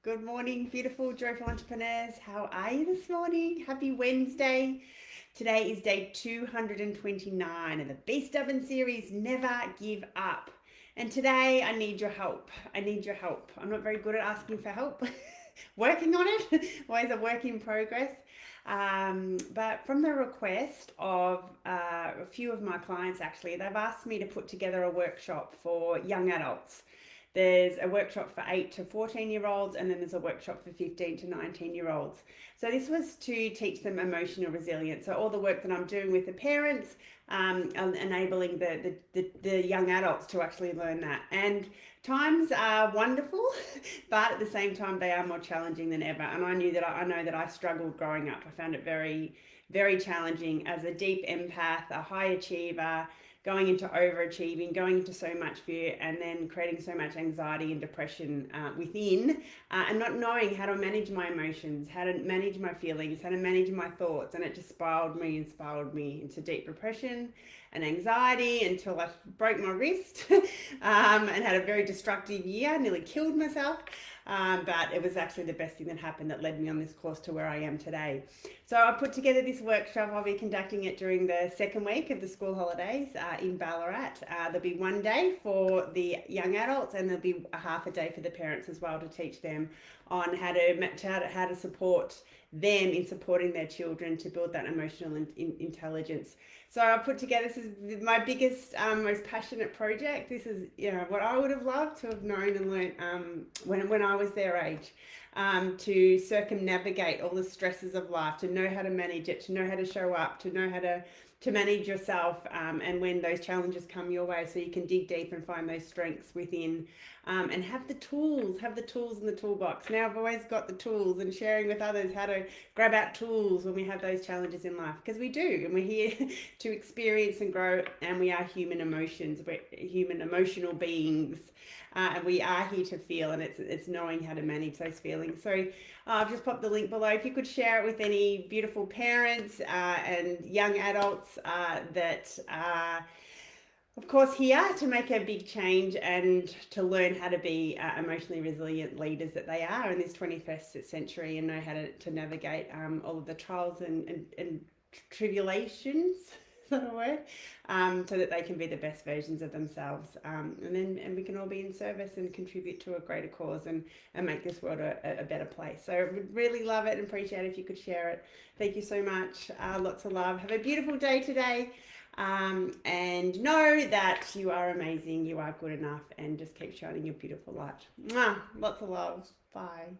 Good morning, beautiful, joyful entrepreneurs. How are you this morning? Happy Wednesday. Today is day 229 of the Be Stubborn series, Never Give Up. And today I need your help. I need your help. I'm not very good at asking for help. Working on it. Always a work in progress. But from the request of a few of my clients, actually, they've asked me to put together a workshop for young adults. There's a workshop for 8 to 14 year olds, and then there's a workshop for 15 to 19 year olds. So, this was to teach them emotional resilience. So, all the work that I'm doing with the parents, enabling the young adults to actually learn that. And times are wonderful, but at the same time, they are more challenging than ever. And I know that I struggled growing up. I found it very, very challenging as a deep empath, a high achiever, going into overachieving, going into so much fear, and then creating so much anxiety and depression within, and not knowing how to manage my emotions, how to manage my feelings, how to manage my thoughts. And it just spiraled me into deep depression and anxiety until I broke my wrist and had a very destructive year, nearly killed myself. But it was actually the best thing that happened that led me on this course to where I am today. So I put together this workshop. I'll be conducting it during the second week of the school holidays in Ballarat. There'll be one day for the young adults, and there'll be a half a day for the parents as well, to teach them on how to support them in supporting their children to build that emotional intelligence. So I put together, this is my biggest, most passionate project. This is, what I would have loved to have known and learned when I was their age, to circumnavigate all the stresses of life, to know how to manage it, to know how to show up, to know how to manage yourself, and when those challenges come your way, so you can dig deep and find those strengths within, and have the tools in the toolbox. Now I've always got the tools, and sharing with others how to grab out tools when we have those challenges in life, because we do, and we're here to experience and grow, and we are human emotions, we're human emotional beings, and we are here to feel, and it's knowing how to manage those feelings. So I've just popped the link below. If you could share it with any beautiful parents and young adults that are, of course, here to make a big change and to learn how to be emotionally resilient leaders that they are in this 21st century, and know how to navigate all of the trials and tribulations, is that a word? So that they can be the best versions of themselves, and we can all be in service and contribute to a greater cause, and make this world a better place. So would really love it and appreciate it if you could share it. Thank you so much. Lots of love. Have a beautiful day today, and know that you are amazing, you are good enough, and just keep shining your beautiful light. Mwah! Lots of love. Bye.